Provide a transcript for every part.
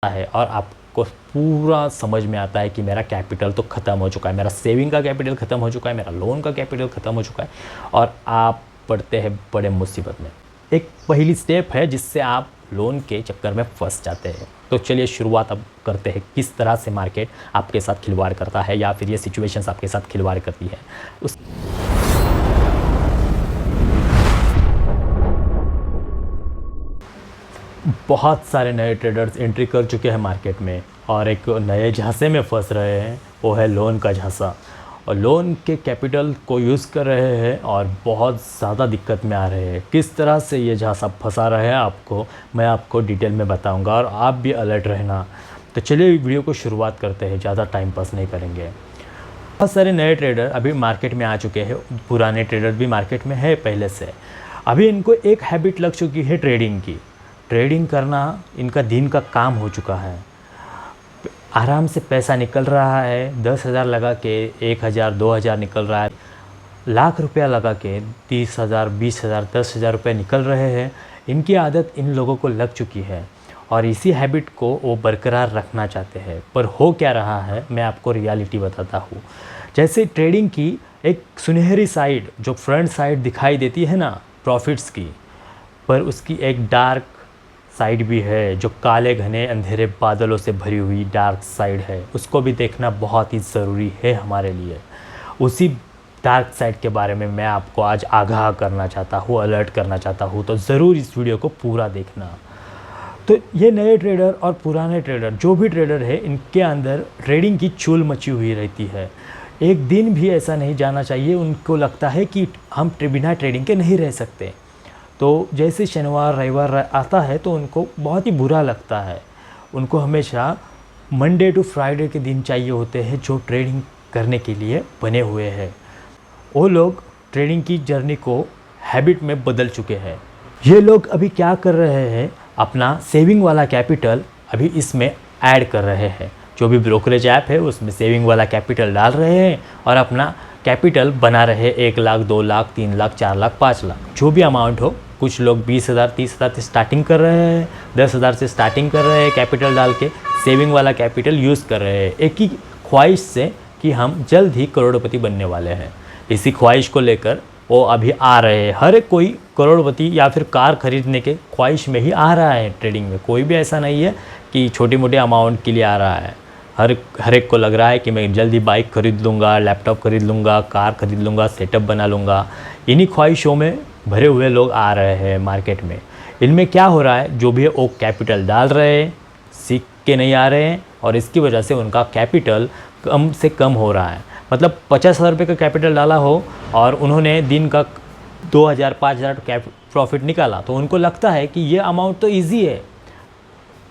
है और आपको पूरा समझ में आता है कि मेरा कैपिटल तो ख़त्म हो चुका है, मेरा सेविंग का कैपिटल ख़त्म हो चुका है, मेरा लोन का कैपिटल ख़त्म हो चुका है और आप पड़ते हैं बड़े मुसीबत में। एक पहली स्टेप है जिससे आप लोन के चक्कर में फंस जाते हैं। तो चलिए शुरुआत अब करते हैं, किस तरह से मार्केट आपके साथ खिलवाड़ करता है या फिर ये सिचुएशंस आपके साथ खिलवाड़ करती है। उस बहुत सारे नए ट्रेडर्स एंट्री कर चुके हैं मार्केट में और एक नए झांसे में फंस रहे हैं, वो है लोन का झांसा। और लोन के कैपिटल को यूज़ कर रहे हैं और बहुत ज़्यादा दिक्कत में आ रहे हैं। किस तरह से ये झांसा फंसा रहा है आपको, मैं आपको डिटेल में बताऊंगा और आप भी अलर्ट रहना। तो चलिए वीडियो को शुरुआत करते हैं, ज़्यादा टाइम पास नहीं करेंगे। बहुत सारे नए ट्रेडर अभी मार्केट में आ चुके हैं, पुराने ट्रेडर भी मार्केट में है पहले से। अभी इनको एक हैबिट लग चुकी है ट्रेडिंग की। ट्रेडिंग करना इनका दिन का काम हो चुका है। आराम से पैसा निकल रहा है, 10,000 लगा के 1,000 2,000 निकल रहा है, लाख रुपया लगा के 30,000 20,000 10,000 रुपये निकल रहे हैं। इनकी आदत इन लोगों को लग चुकी है और इसी हैबिट को वो बरकरार रखना चाहते हैं। पर हो क्या रहा है, मैं आपको रियलिटी बताता हूँ। जैसे ट्रेडिंग की एक सुनहरी साइड, जो फ्रंट साइड दिखाई देती है ना प्रॉफिट्स की, पर उसकी एक डार्क साइड भी है, जो काले घने अंधेरे बादलों से भरी हुई डार्क साइड है। उसको भी देखना बहुत ही ज़रूरी है हमारे लिए। उसी डार्क साइड के बारे में मैं आपको आज आगाह करना चाहता हूँ, अलर्ट करना चाहता हूँ। तो ज़रूर इस वीडियो को पूरा देखना। तो ये नए ट्रेडर और पुराने ट्रेडर, जो भी ट्रेडर है, इनके अंदर ट्रेडिंग की चूल मची हुई रहती है। एक दिन भी ऐसा नहीं जाना चाहिए उनको लगता है कि हम बिना ट्रेडिंग के नहीं रह सकते। तो जैसे शनिवार रविवार आता है तो उनको बहुत ही बुरा लगता है। उनको हमेशा मंडे टू फ्राइडे के दिन चाहिए होते हैं जो ट्रेडिंग करने के लिए बने हुए हैं। वो लोग ट्रेडिंग की जर्नी को हैबिट में बदल चुके हैं। ये लोग अभी क्या कर रहे हैं, अपना सेविंग वाला कैपिटल अभी इसमें ऐड कर रहे हैं। जो भी ब्रोकरेज ऐप है उसमें सेविंग वाला कैपिटल डाल रहे हैं और अपना कैपिटल बना रहे 1 लाख 2 लाख 3 लाख 4 लाख 5 लाख, जो भी अमाउंट हो। कुछ लोग 20,000 30,000 से स्टार्टिंग कर रहे हैं, 10,000 से स्टार्टिंग कर रहे हैं, कैपिटल डाल के सेविंग वाला कैपिटल यूज़ कर रहे हैं, एक ही ख्वाहिश से कि हम जल्द ही करोड़पति बनने वाले हैं। इसी ख्वाहिश को लेकर वो अभी आ रहे हैं। हर एक कोई करोड़पति या फिर कार खरीदने के ख्वाहिश में ही आ रहा है ट्रेडिंग में। कोई भी ऐसा नहीं है कि छोटी मोटी अमाउंट के लिए आ रहा है। हर एक को लग रहा है कि मैं जल्दी बाइक खरीद लूँगा, लैपटॉप खरीद लूँगा, कार खरीद लूँगा, सेटअप बना लूँगा। इन्हीं ख्वाहिशों में भरे हुए लोग आ रहे हैं मार्केट में। इनमें क्या हो रहा है, जो भी है वो कैपिटल डाल रहे हैं, सीख के नहीं आ रहे हैं और इसकी वजह से उनका कैपिटल कम से कम हो रहा है। मतलब 50,000 रुपये का कैपिटल डाला हो और उन्होंने दिन का 2,000 5,000 प्रॉफिट निकाला, तो उनको लगता है कि ये अमाउंट तो ईजी है।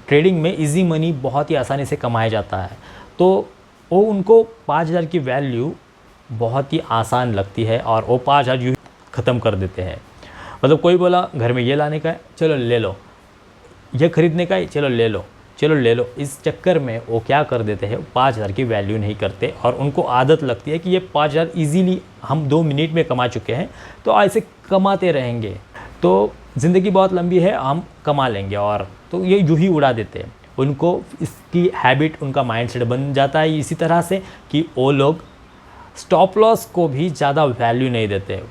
ट्रेडिंग में इजी मनी बहुत ही आसानी से कमाया जाता है, तो वो उनको 5,000 की वैल्यू बहुत ही आसान लगती है और वो 5,000 यूँ ख़त्म कर देते हैं। मतलब कोई बोला घर में ये लाने का है, चलो ले लो, ये ख़रीदने का है, चलो ले लो, चलो ले लो। इस चक्कर में वो क्या कर देते हैं, 5,000 की वैल्यू नहीं करते और उनको आदत लगती है कि ये 5,000 ईजीली हम 2 मिनट में कमा चुके हैं, तो ऐसे कमाते रहेंगे, तो ज़िंदगी बहुत लंबी है, हम कमा लेंगे। और तो ये यूँ ही उड़ा देते हैं। उनको इसकी हैबिट, उनका माइंडसेट बन जाता है इसी तरह से कि वो लोग स्टॉप लॉस को भी ज़्यादा वैल्यू नहीं देते।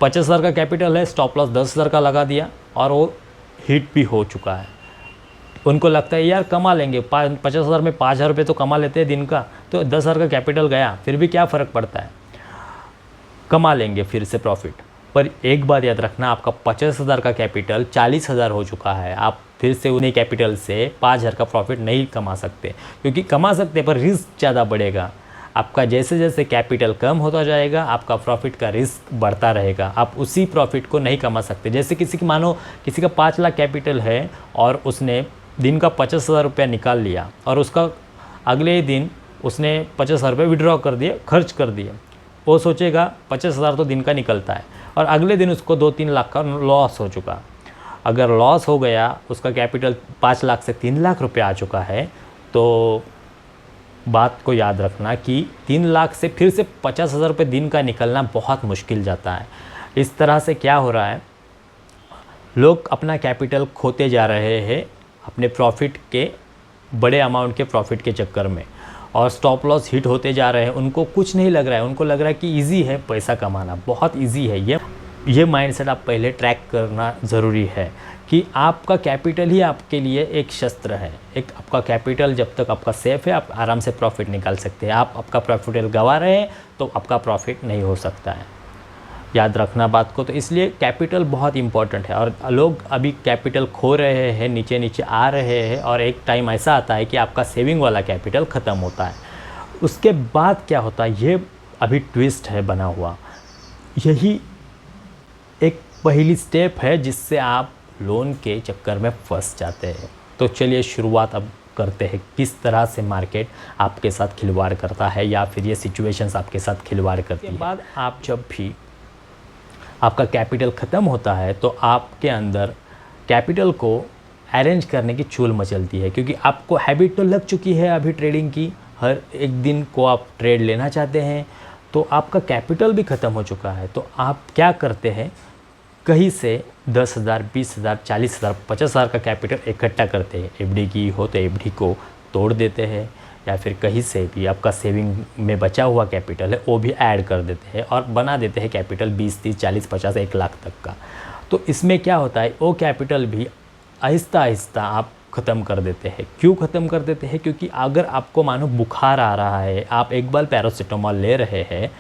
50,000 का कैपिटल है, स्टॉप लॉस 10,000 का लगा दिया और वो हिट भी हो चुका है। उनको लगता है यार कमा लेंगे, 50,000 में 5,000 रुपये तो कमा लेते हैं दिन का, तो 10,000 का कैपिटल गया, फिर भी क्या फ़र्क पड़ता है, कमा लेंगे फिर से प्रॉफिट। पर एक बात याद रखना, आपका 50,000 का कैपिटल 40,000 हो चुका है। आप फिर से उन्हीं कैपिटल से 5,000 का प्रॉफिट नहीं कमा सकते, क्योंकि कमा सकते पर रिस्क ज़्यादा बढ़ेगा। आपका जैसे जैसे कैपिटल कम होता जाएगा, आपका प्रॉफिट का रिस्क बढ़ता रहेगा। आप उसी प्रॉफिट को नहीं कमा सकते। जैसे किसी की मानो किसी का 5 लाख कैपिटल है और उसने दिन का 50,000 रुपया निकाल लिया और उसका अगले दिन उसने 50,000 रुपये विड्रॉ कर दिए, खर्च कर दिए। वो सोचेगा 50,000 तो दिन का निकलता है और अगले दिन उसको 2-3 लाख का लॉस हो चुका। अगर लॉस हो गया, उसका कैपिटल 5 लाख से 3 लाख रुपये आ चुका है, तो बात को याद रखना कि 3 लाख से फिर से 50,000 रुपये दिन का निकलना बहुत मुश्किल जाता है। इस तरह से क्या हो रहा है, लोग अपना कैपिटल खोते जा रहे हैं अपने प्रॉफिट के बड़े अमाउंट के प्रॉफिट के चक्कर में, और स्टॉप लॉस हिट होते जा रहे हैं, उनको कुछ नहीं लग रहा है, उनको लग रहा है कि इजी है पैसा कमाना, बहुत इजी है। ये माइंडसेट आप पहले ट्रैक करना ज़रूरी है कि आपका कैपिटल ही आपके लिए एक शस्त्र है। एक आपका कैपिटल जब तक आपका सेफ है, आप आराम से प्रॉफिट निकाल सकते हैं। आप आपका प्रॉफिट गंवा रहे हैं तो आपका प्रॉफिट नहीं हो सकता है, याद रखना बात को। तो इसलिए कैपिटल बहुत इंपॉर्टेंट है, और लोग अभी कैपिटल खो रहे हैं, नीचे नीचे आ रहे हैं, और एक टाइम ऐसा आता है कि आपका सेविंग वाला कैपिटल ख़त्म होता है। उसके बाद क्या होता है, ये अभी ट्विस्ट है बना हुआ। यही एक पहली स्टेप है जिससे आप लोन के चक्कर में फंस जाते हैं। तो चलिए शुरुआत अब करते हैं, किस तरह से मार्केट आपके साथ खिलवाड़ करता है, या फिर ये सिचुएशंस आपके साथ खिलवाड़ करती है। बाद आप जब भी आपका कैपिटल ख़त्म होता है तो आपके अंदर कैपिटल को अरेंज करने की चूल मचलती है, क्योंकि आपको हैबिट तो लग चुकी है अभी ट्रेडिंग की, हर एक दिन को आप ट्रेड लेना चाहते हैं, तो आपका कैपिटल भी ख़त्म हो चुका है। तो आप क्या करते हैं, कहीं से 10,000, 20,000, 40,000, 50,000 का कैपिटल इकट्ठा करते हैं। एफडी की हो तो एफडी को तोड़ देते हैं, या फिर कहीं से भी आपका सेविंग में बचा हुआ कैपिटल है वो भी ऐड कर देते हैं, और बना देते हैं कैपिटल 20, 30, 40, 50, 1 लाख तक का। तो इसमें क्या होता है, वो कैपिटल भी आहिस्ता आहिस्ता आप ख़त्म कर देते हैं। क्यों ख़त्म कर देते हैं, क्योंकि अगर आपको मानो बुखार आ रहा है, आप एक बार पैरासीटामोल ले रहे हैं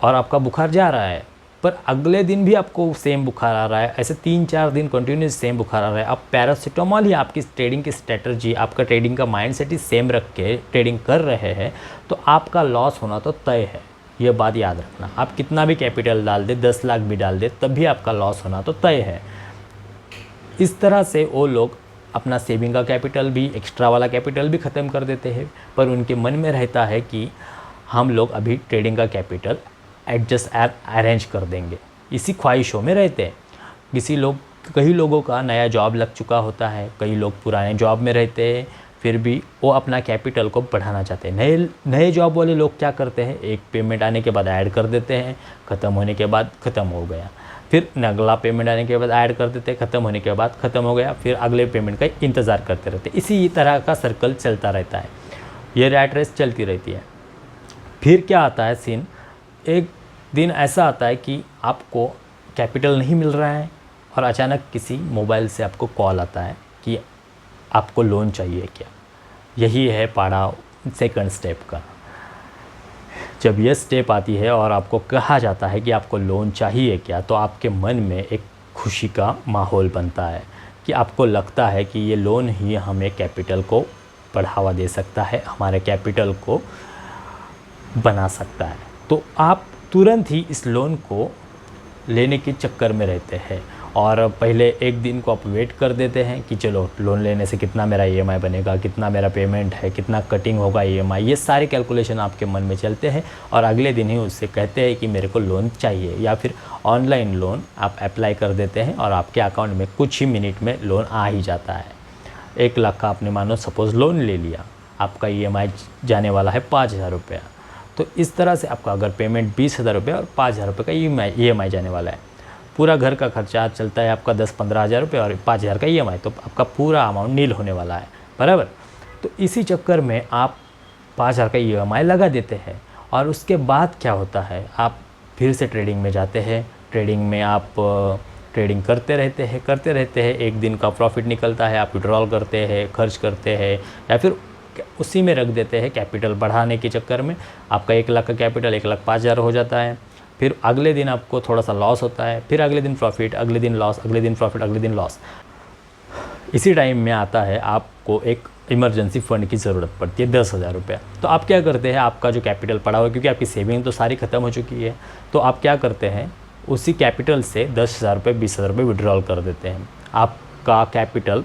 और आपका बुखार जा रहा है, पर अगले दिन भी आपको सेम बुखार आ रहा है, ऐसे 3-4 दिन कंटिन्यूस सेम बुखार आ रहा है, आप पैरासीटामोल ही आपकी ट्रेडिंग की स्ट्रेटजी, आपका ट्रेडिंग का माइंडसेट ही सेम रख के ट्रेडिंग कर रहे हैं, तो आपका लॉस होना तो तय है। ये बात याद रखना, आप कितना भी कैपिटल डाल दे, 10 लाख भी डाल दे, तब भी आपका लॉस होना तो तय है। इस तरह से वो लोग अपना सेविंग का कैपिटल भी, एक्स्ट्रा वाला कैपिटल भी ख़त्म कर देते हैं, पर उनके मन में रहता है कि हम लोग अभी ट्रेडिंग का कैपिटल एडजस्ट अरेंज कर देंगे, इसी ख्वाहिशों में रहते हैं। कई लोगों का नया जॉब लग चुका होता है, कई लोग पुराने जॉब में रहते हैं, फिर भी वो अपना कैपिटल को बढ़ाना चाहते हैं। नए जॉब वाले लोग क्या करते हैं, एक पेमेंट आने के बाद ऐड कर देते हैं, ख़त्म होने के बाद ख़त्म हो गया, फिर अगला पेमेंट आने के बाद ऐड कर देते हैं, ख़त्म होने के बाद ख़त्म हो गया, फिर अगले पेमेंट का इंतज़ार करते रहते हैं। इसी तरह का सर्कल चलता रहता है, ये रैट रेस चलती रहती है। फिर क्या आता है सीन, एक दिन ऐसा आता है कि आपको कैपिटल नहीं मिल रहा है, और अचानक किसी मोबाइल से आपको कॉल आता है कि आपको लोन चाहिए क्या। यही है पाड़ा सेकंड स्टेप का। जब यह स्टेप आती है और आपको कहा जाता है कि आपको लोन चाहिए क्या, तो आपके मन में एक खुशी का माहौल बनता है कि आपको लगता है कि ये लोन ही हमें कैपिटल को बढ़ावा दे सकता है, हमारे कैपिटल को बना सकता है। तो आप तुरंत ही इस लोन को लेने के चक्कर में रहते हैं, और पहले एक दिन को आप वेट कर देते हैं कि चलो लोन लेने से कितना मेरा ईएमआई बनेगा, कितना मेरा पेमेंट है, कितना कटिंग होगा ईएमआई, ये सारे कैलकुलेशन आपके मन में चलते हैं, और अगले दिन ही उससे कहते हैं कि मेरे को लोन चाहिए, या फिर ऑनलाइन लोन आप अप्लाई कर देते हैं और आपके अकाउंट में कुछ ही मिनट में लोन आ ही जाता है। 1 लाख का आपने मानो सपोज़ लोन ले लिया, आपका ईएमआई जाने वाला है 5,000 रुपया, तो इस तरह से आपका अगर पेमेंट 20,000 रुपये और 5,000 रुपये का ईएमआई जाने वाला है, पूरा घर का खर्चा चलता है आपका 10-15 हज़ार रुपये और 5,000 का ईएमआई, तो आपका पूरा अमाउंट नील होने वाला है, बराबर। तो इसी चक्कर में आप 5,000 का ईएमआई लगा देते हैं, और उसके बाद क्या होता है, आप फिर से ट्रेडिंग में जाते हैं। ट्रेडिंग में आप ट्रेडिंग करते रहते हैं, एक दिन का प्रॉफिट निकलता है, आप विड्रॉल करते हैं, खर्च करते हैं, या फिर उसी में रख देते हैं। कैपिटल बढ़ाने के चक्कर में आपका 1 लाख का कैपिटल 1,05,000 हो जाता है, फिर अगले दिन आपको थोड़ा सा लॉस होता है, फिर अगले दिन प्रॉफिट, अगले दिन लॉस, अगले दिन प्रॉफिट, अगले दिन लॉस। इसी टाइम में आता है आपको एक इमरजेंसी फ़ंड की ज़रूरत पड़ती है 10,000 रुपया। तो आप क्या करते हैं, आपका जो कैपिटल पड़ा हुआ है, क्योंकि आपकी सेविंग तो सारी ख़त्म हो चुकी है, तो आप क्या करते हैं, उसी कैपिटल से 10,000 रुपये, 20,000 रुपये विड्रॉल कर देते हैं। आपका कैपिटल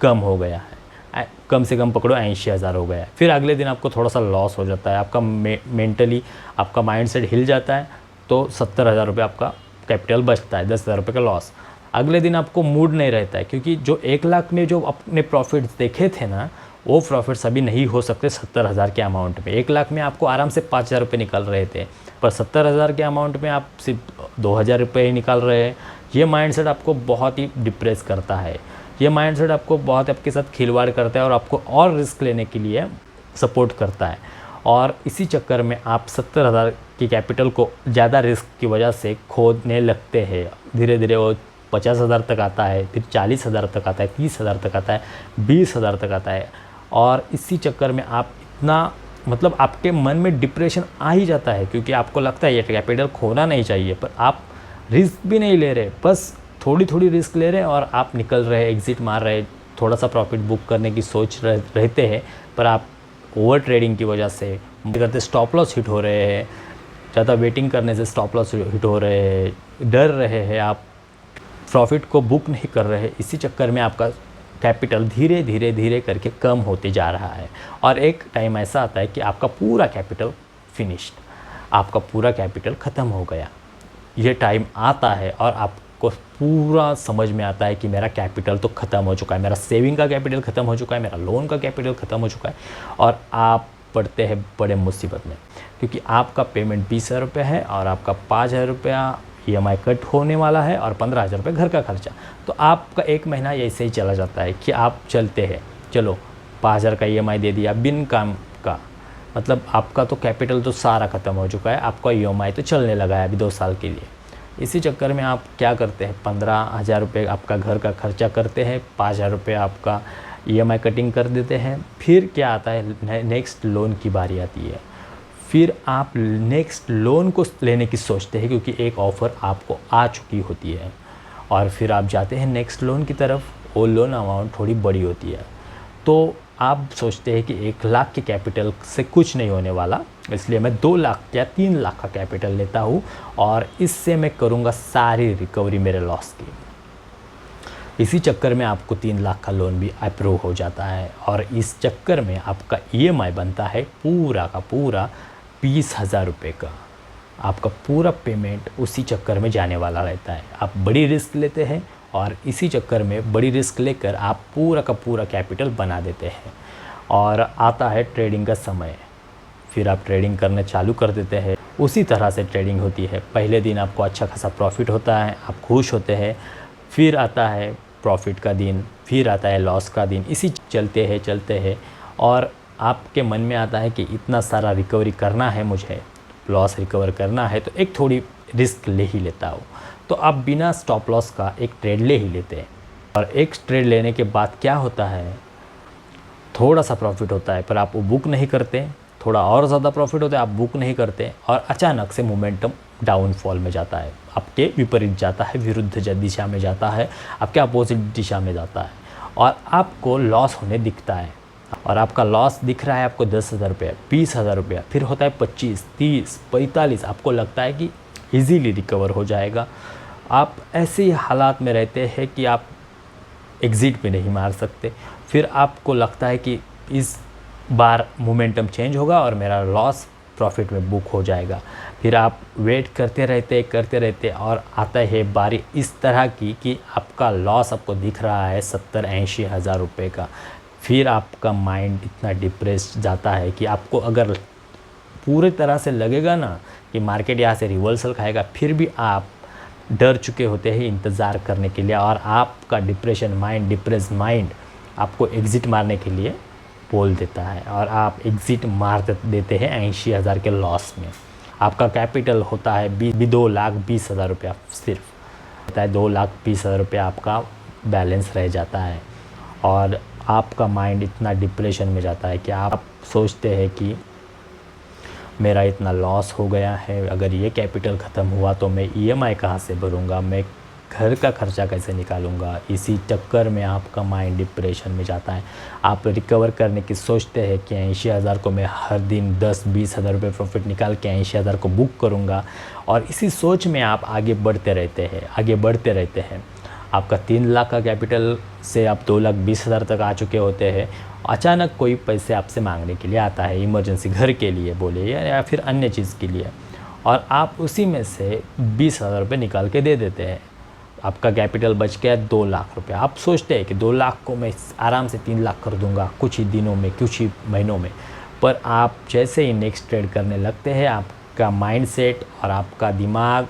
कम हो गया है, कम से कम पकड़ो 80,000 हो गया है। फिर अगले दिन आपको थोड़ा सा लॉस हो जाता है, आपका मेंटली आपका माइंडसेट हिल जाता है, तो 70,000 रुपये आपका कैपिटल बचता है, 10,000 रुपये का लॉस। अगले दिन आपको मूड नहीं रहता है, क्योंकि जो 1 लाख में जो अपने प्रॉफिट्स देखे थे ना, वो प्रॉफिट्स अभी नहीं हो सकते 70,000 के अमाउंट में। 1 लाख में आपको आराम से 5,000 रुपये निकल रहे थे, पर 70,000 के अमाउंट में आप सिर्फ 2,000 रुपये ही निकाल रहे हैं। ये माइंडसेट आपको बहुत ही डिप्रेस करता है, ये माइंडसेट आपको बहुत आपके साथ खिलवाड़ करता है और आपको और रिस्क लेने के लिए सपोर्ट करता है। और इसी चक्कर में आप 70,000 की कैपिटल को ज़्यादा रिस्क की वजह से खोने लगते हैं। धीरे धीरे वो 50,000 तक आता है, फिर 40,000 तक आता है, 30,000 तक आता है, 20,000 तक आता है। और इसी चक्कर में आप इतना मतलब आपके मन में डिप्रेशन आ ही जाता है, क्योंकि आपको लगता है ये कैपिटल खोना नहीं चाहिए, पर आप रिस्क भी नहीं ले रहे, बस थोड़ी थोड़ी रिस्क ले रहे हैं और आप निकल रहे, एग्ज़िट मार रहे, थोड़ा सा प्रॉफिट बुक करने की सोच रहते हैं, पर आप ओवर ट्रेडिंग की वजह से करते स्टॉप लॉस हिट हो रहे हैं, ज़्यादा वेटिंग करने से स्टॉप लॉस हिट हो रहे हैं, डर रहे हैं, आप प्रॉफिट को बुक नहीं कर रहे। इसी चक्कर में आपका कैपिटल धीरे धीरे धीरे करके कम होते जा रहा है और एक टाइम ऐसा आता है कि आपका पूरा कैपिटल फिनिश्ड, आपका पूरा कैपिटल ख़त्म हो गया। ये टाइम आता है और आपको पूरा समझ में आता है कि मेरा कैपिटल तो ख़त्म हो चुका है, मेरा सेविंग का कैपिटल ख़त्म हो चुका है, मेरा लोन का कैपिटल ख़त्म हो चुका है और आप पड़ते हैं बड़े मुसीबत में, क्योंकि आपका पेमेंट 20,000 रुपये है और आपका 5,000 रुपया EMI कट होने वाला है और 15,000 रुपये घर का खर्चा। तो आपका एक महीना ऐसे ही चला जाता है कि आप चलते हैं, चलो 5,000 का EMI दे दिया बिन काम का, मतलब आपका तो कैपिटल तो सारा ख़त्म हो चुका है, आपका EMI तो चलने लगा है अभी 2 साल के लिए। इसी चक्कर में आप क्या करते हैं, 15,000 रुपये आपका घर का खर्चा करते हैं, 5,000 रुपये आपका EMI कटिंग कर देते हैं। फिर क्या आता है, नेक्स्ट लोन की बारी आती है। फिर आप नेक्स्ट लोन को लेने की सोचते हैं, क्योंकि एक ऑफ़र आपको आ चुकी होती है और फिर आप जाते हैं नेक्स्ट लोन की तरफ। वो लोन अमाउंट थोड़ी बड़ी होती है, तो आप सोचते हैं कि 1,00,000 के कैपिटल से कुछ नहीं होने वाला, इसलिए मैं 2 लाख या 3 लाख का कैपिटल लेता हूँ और इससे मैं करूँगा सारी रिकवरी मेरे लॉस की। इसी चक्कर में आपको 3 लाख का लोन भी अप्रूव हो जाता है और इस चक्कर में आपका EMI बनता है पूरा का पूरा 20,000 रुपये का। आपका पूरा पेमेंट उसी चक्कर में जाने वाला रहता है। आप बड़ी रिस्क लेते हैं और इसी चक्कर में बड़ी रिस्क लेकर आप पूरा का पूरा कैपिटल बना देते हैं और आता है ट्रेडिंग का समय। फिर आप ट्रेडिंग करना चालू कर देते हैं। उसी तरह से ट्रेडिंग होती है। पहले दिन आपको अच्छा खासा प्रॉफिट होता है, आप खुश होते हैं। फिर आता है प्रॉफिट का दिन, फिर आता है लॉस का दिन। इसी चलते हैं और आपके मन में आता है कि इतना सारा रिकवरी करना है, मुझे लॉस रिकवर करना है, तो एक थोड़ी रिस्क ले ही लेता हूँ। तो आप बिना स्टॉप लॉस का एक ट्रेड ले ही लेते हैं और एक ट्रेड लेने के बाद क्या होता है, थोड़ा सा प्रॉफिट होता है पर आप वो बुक नहीं करते, थोड़ा और ज़्यादा प्रॉफिट होता है आप बुक नहीं करते और अचानक से मोमेंटम डाउनफॉल में जाता है, आपके विपरीत जाता है, विरुद्ध दिशा में जाता है, आपके अपोजिट दिशा में जाता है और आपको लॉस होने दिखता है। और आपका लॉस दिख रहा है आपको 10,000 रुपये, 20,000 रुपया, फिर होता है 25, 30, 45। आपको लगता है कि इजीली रिकवर हो जाएगा। आप ऐसे ही हालात में रहते हैं कि आप एग्ज़िट भी नहीं मार सकते। फिर आपको लगता है कि इस बार मोमेंटम चेंज होगा और मेरा लॉस प्रॉफिट में बुक हो जाएगा। फिर आप वेट करते रहते और आता है बारी इस तरह की कि आपका लॉस आपको दिख रहा है 70-80 हज़ार रुपये का। फिर आपका माइंड इतना डिप्रेस्ड जाता है कि आपको अगर पूरी तरह से लगेगा ना कि मार्केट यहाँ से रिवर्सल खाएगा, फिर भी आप डर चुके होते हैं इंतज़ार करने के लिए और आपका डिप्रेस माइंड आपको एग्ज़िट मारने के लिए बोल देता है और आप एग्ज़िट मार देते हैं 80,000 के लॉस में। आपका कैपिटल होता है 2,20,000 रुपया, सिर्फ होता है 2,20,000 रुपया आपका बैलेंस रह जाता है और आपका माइंड इतना डिप्रेशन में जाता है कि आप सोचते हैं कि मेरा इतना लॉस हो गया है, अगर ये कैपिटल ख़त्म हुआ तो मैं EMI कहाँ से भरूँगा, मैं घर का खर्चा कैसे निकालूंगा। इसी चक्कर में आपका माइंड डिप्रेशन में जाता है। आप रिकवर करने की सोचते हैं कि 80,000 को मैं हर दिन 10-20 हज़ार रुपये प्रॉफिट निकाल के 80,000 को बुक करूँगा और इसी सोच में आप आगे बढ़ते रहते हैं। आपका 3 लाख का कैपिटल से आप 2,20,000 तक आ चुके होते हैं। अचानक कोई पैसे आपसे मांगने के लिए आता है, इमरजेंसी घर के लिए बोले या फिर अन्य चीज़ के लिए, और आप उसी में से 20,000 रुपये निकाल के दे देते हैं। आपका कैपिटल बच गया 2 लाख रुपये। आप सोचते हैं कि 2 लाख को मैं आराम से 3 लाख कर दूंगा कुछ ही दिनों में, कुछ ही महीनों में, पर आप जैसे ही नेक्स्ट ट्रेड करने लगते हैं आपका माइंडसेट और आपका दिमाग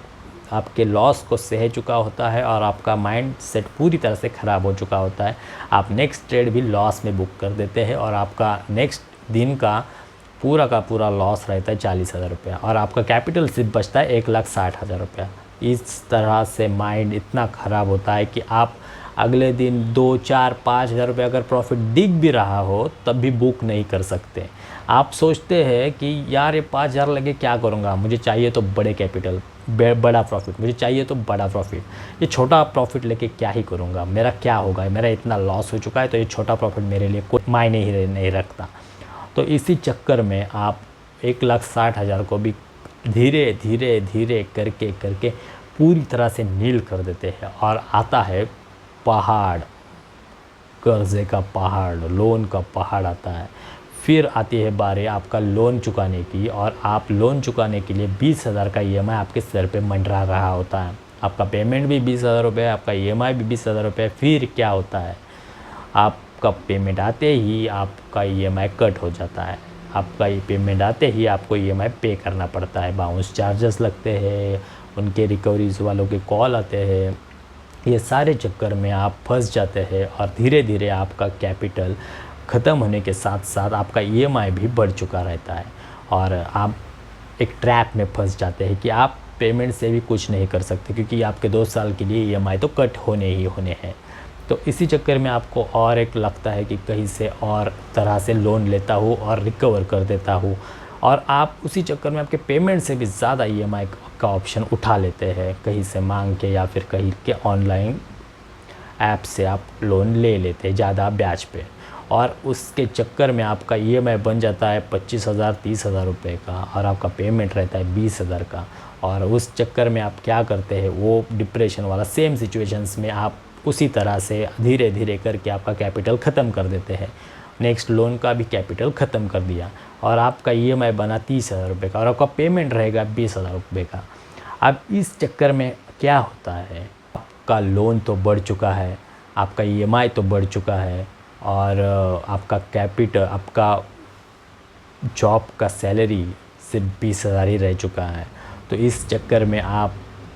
आपके लॉस को सह चुका होता है और आपका माइंड सेट पूरी तरह से ख़राब हो चुका होता है। आप नेक्स्ट ट्रेड भी लॉस में बुक कर देते हैं और आपका नेक्स्ट दिन का पूरा लॉस रहता है 40,000 रुपया और आपका कैपिटल सिर्फ बचता है 1,60,000 रुपया। इस तरह से माइंड इतना ख़राब होता है कि आप अगले दिन 2, 4, 5,000 रुपये अगर प्रॉफिट दिख भी रहा हो तब भी बुक नहीं कर सकते। आप सोचते हैं कि यार ये 5,000 लगे क्या करूँगा, मुझे चाहिए तो बड़े कैपिटल, बड़ा प्रॉफिट, मुझे चाहिए तो बड़ा प्रॉफिट, ये छोटा प्रॉफिट लेके क्या ही करूँगा, मेरा क्या होगा, मेरा इतना लॉस हो चुका है तो ये छोटा प्रॉफिट मेरे लिए कोई मायने ही नहीं रखता। तो इसी चक्कर में आप 1,60,000 को भी धीरे धीरे धीरे करके करके पूरी तरह से नील कर देते हैं और आता है पहाड़, कर्ज़े का पहाड़, लोन का पहाड़ आता है। फिर आती है बारी आपका लोन चुकाने की और आप लोन चुकाने के लिए 20,000 का ईएमआई आपके सर पे मंडरा रहा होता है। आपका पेमेंट भी 20,000 रुपये, आपका ईएमआई भी 20,000 रुपये। फिर क्या होता है, आपका पेमेंट आते ही आपका ईएमआई कट हो जाता है। आपका ये पेमेंट आते ही आपको ईएमआई पे करना पड़ता है, बाउंस चार्जेस लगते हैं, उनके रिकवरीज वालों के कॉल आते हैं। ये सारे चक्कर में आप फंस जाते हैं और धीरे धीरे आपका कैपिटल ख़त्म होने के साथ साथ आपका ईएमआई भी बढ़ चुका रहता है और आप एक ट्रैप में फंस जाते हैं कि आप पेमेंट से भी कुछ नहीं कर सकते क्योंकि आपके 2 साल के लिए ईएमआई तो कट होने ही होने हैं। तो इसी चक्कर में आपको और एक लगता है कि कहीं से और तरह से लोन लेता हूँ और रिकवर कर देता हूँ और आप उसी चक्कर में आपके पेमेंट से भी ज़्यादा ईएमआई का ऑप्शन उठा लेते हैं, कहीं से मांग के या फिर कहीं के ऑनलाइन ऐप से आप लोन ले लेते हैं ज़्यादा ब्याज पे और उसके चक्कर में आपका ईएमआई बन जाता है 25,000 30,000 रुपये का और आपका पेमेंट रहता है 20,000 का। और उस चक्कर में आप क्या करते हैं, वो डिप्रेशन वाला सेम सिचुएशंस में आप उसी तरह से धीरे धीरे करके आपका कैपिटल ख़त्म कर देते हैं। नेक्स्ट लोन का भी कैपिटल ख़त्म कर दिया और आपका ईएमआई बना 30,000 रुपये का और आपका पेमेंट रहेगा 20,000 रुपये का। अब इस चक्कर में क्या होता है, आपका लोन तो बढ़ चुका है, आपका ईएमआई तो बढ़ चुका है और आपका कैपिटल, आपका जॉब का सैलरी सिर्फ 20,000 ही रह चुका है। तो इस चक्कर में आप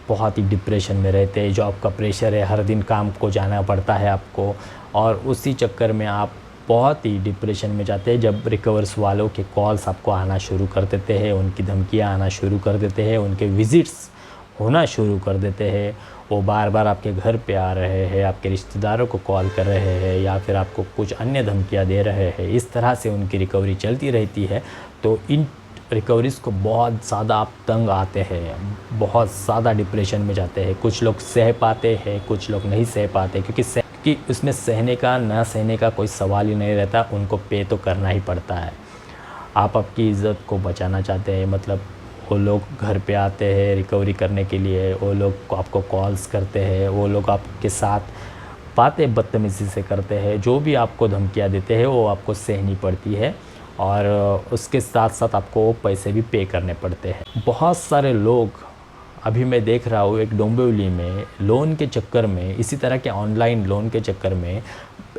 बहुत ही डिप्रेशन में रहते हैं, जॉब का प्रेशर है, हर दिन काम को जाना पड़ता है आपको और उसी चक्कर में आप बहुत ही डिप्रेशन में जाते हैं जब रिकवर्स वालों के कॉल्स आपको आना शुरू कर देते हैं, उनकी धमकियाँ आना शुरू कर देते हैं, उनके विज़िट्स होना शुरू कर देते हैं। वो बार बार आपके घर पे आ रहे हैं, आपके रिश्तेदारों को कॉल कर रहे हैं या फिर आपको कुछ अन्य धमकियाँ दे रहे हैं। इस तरह से उनकी रिकवरी चलती रहती है। तो इन रिकवरीज़ को बहुत ज़्यादा आप तंग आते हैं, बहुत ज़्यादा डिप्रेशन में जाते हैं। कुछ लोग सह पाते हैं, कुछ लोग नहीं सह पाते क्योंकि उसमें सहने का ना सहने का कोई सवाल ही नहीं रहता, उनको पे तो करना ही पड़ता है। आप आपकी इज़्ज़त को बचाना चाहते हैं, मतलब वो लोग घर पे आते हैं रिकवरी करने के लिए, वो लोग आपको कॉल्स करते हैं, वो लोग आपके साथ बातें बदतमीज़ी से करते हैं, जो भी आपको धमकियाँ देते हैं वो आपको सहनी पड़ती है और उसके साथ साथ आपको वो पैसे भी पे करने पड़ते हैं। बहुत सारे लोग अभी मैं देख रहा हूँ एक डोंबिवली में लोन के चक्कर में, इसी तरह के ऑनलाइन लोन के चक्कर में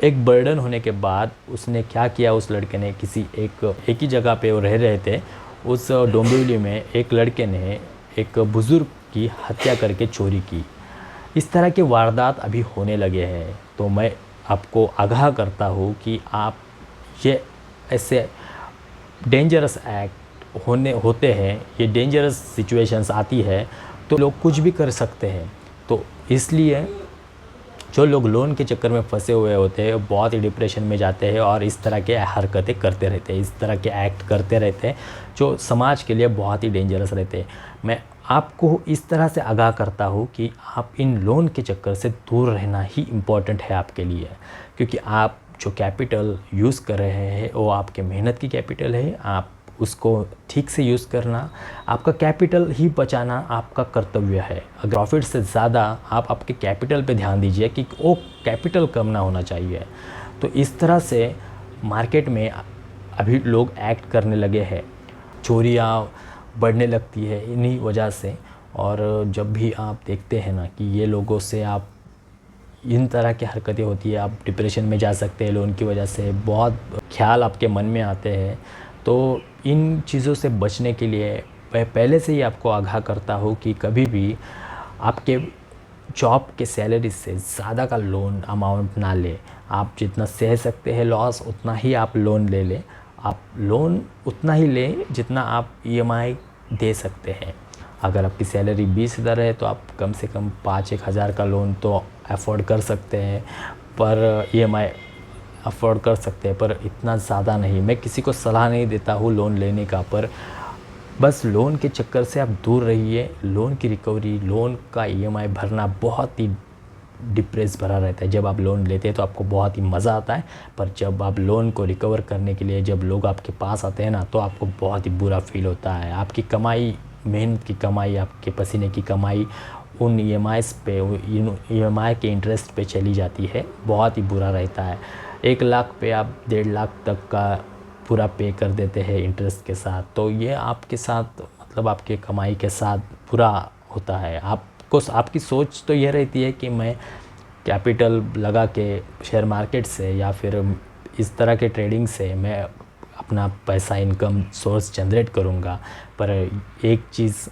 एक बर्डन होने के बाद उसने क्या किया, उस लड़के ने किसी एक ही जगह पे वो रह रहे थे, उस डोंबिवली में एक लड़के ने एक बुज़ुर्ग की हत्या करके चोरी की। इस तरह के वारदात अभी होने लगे हैं। तो मैं आपको आगाह करता हूँ कि आप ये ऐसे डेंजरस एक्ट होते हैं, ये डेंजरस सिचुएशंस आती है तो लोग कुछ भी कर सकते हैं। तो इसलिए जो लोग लोन के चक्कर में फंसे हुए होते हैं बहुत ही डिप्रेशन में जाते हैं और इस तरह के हरकतें करते रहते हैं, इस तरह के एक्ट करते रहते हैं जो समाज के लिए बहुत ही डेंजरस रहते हैं। मैं आपको इस तरह से आगाह करता हूँ कि आप इन लोन के चक्कर से दूर रहना ही इम्पॉर्टेंट है आपके लिए, क्योंकि आप जो कैपिटल यूज़ कर रहे हैं वो आपके मेहनत की कैपिटल है। आप उसको ठीक से यूज़ करना, आपका कैपिटल ही बचाना आपका कर्तव्य है। अगर प्रॉफिट से ज़्यादा आप आपके कैपिटल पे ध्यान दीजिए कि वो कैपिटल कम ना होना चाहिए। तो इस तरह से मार्केट में अभी लोग एक्ट करने लगे हैं, चोरियाँ बढ़ने लगती है इन्हीं वजह से। और जब भी आप देखते हैं ना कि ये लोगों से आप इन तरह की हरकतें होती है, आप डिप्रेशन में जा सकते हैं लोन की वजह से, बहुत ख्याल आपके मन में आते हैं। तो इन चीज़ों से बचने के लिए मैं पहले से ही आपको आगाह करता हूँ कि कभी भी आपके जॉब के सैलरी से ज़्यादा का लोन अमाउंट ना ले। आप जितना सह सकते हैं लॉस उतना ही आप लोन ले लें। आप लोन उतना ही लें जितना आप ईएमआई दे सकते हैं। अगर आपकी सैलरी 20,000 है तो आप कम से कम 5-1 हज़ार का लोन तो अफोर्ड कर सकते हैं, पर ईएमआई अफोर्ड कर सकते हैं, पर इतना ज़्यादा नहीं। मैं किसी को सलाह नहीं देता हूँ लोन लेने का, पर बस लोन के चक्कर से आप दूर रहिए। लोन की रिकवरी, लोन का ईएमआई भरना बहुत ही डिप्रेस भरा रहता है। जब आप लोन लेते हैं तो आपको बहुत ही मज़ा आता है, पर जब आप लोन को रिकवर करने के लिए जब लोग आपके पास आते हैं ना, तो आपको बहुत ही बुरा फील होता है। आपकी कमाई, मेहनत की कमाई, आपके पसीने की कमाई उन ईएमआईज़ पे, ईएमआई के इंटरेस्ट पे चली जाती है। बहुत ही बुरा रहता है। 1 लाख पे आप 1.5 लाख तक का पूरा पे कर देते हैं इंटरेस्ट के साथ। तो ये आपके साथ, मतलब आपके कमाई के साथ बुरा होता है। आपकी सोच तो ये रहती है कि मैं कैपिटल लगा के शेयर मार्केट से या फिर इस तरह के ट्रेडिंग से मैं अपना पैसा, इनकम सोर्स जनरेट करूँगा, पर एक चीज़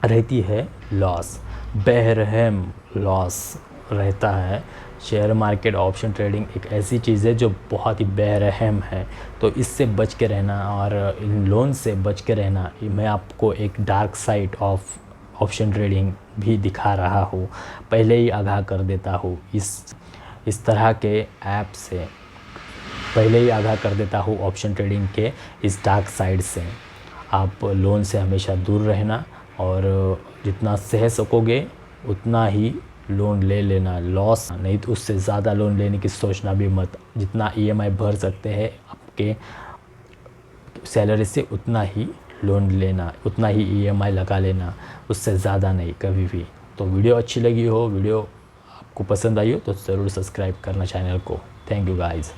रहती है लॉस, बेरहम लॉस रहता है। शेयर मार्केट, ऑप्शन ट्रेडिंग एक ऐसी चीज़ है जो बहुत ही बेरहम है। तो इससे बच के रहना और इन लोन से बच के रहना, मैं आपको एक dark side of option trading भी दिखा रहा हूँ, पहले ही आगाह कर देता हूँ। इस तरह के ऐप से पहले ही आगाह कर देता हूँ ऑप्शन ट्रेडिंग के इस डार्क साइड से। आप लोन से हमेशा दूर रहना और जितना सह सकोगे उतना ही लोन ले लेना। लॉस नहीं तो उससे ज़्यादा लोन लेने की सोचना भी मत। जितना ईएमआई भर सकते हैं आपके सैलरी से उतना ही लोन लेना, उतना ही ईएमआई लगा लेना, उससे ज़्यादा नहीं कभी भी। तो वीडियो अच्छी लगी हो, वीडियो आपको पसंद आई हो तो ज़रूर सब्सक्राइब करना चैनल को। Thank you guys.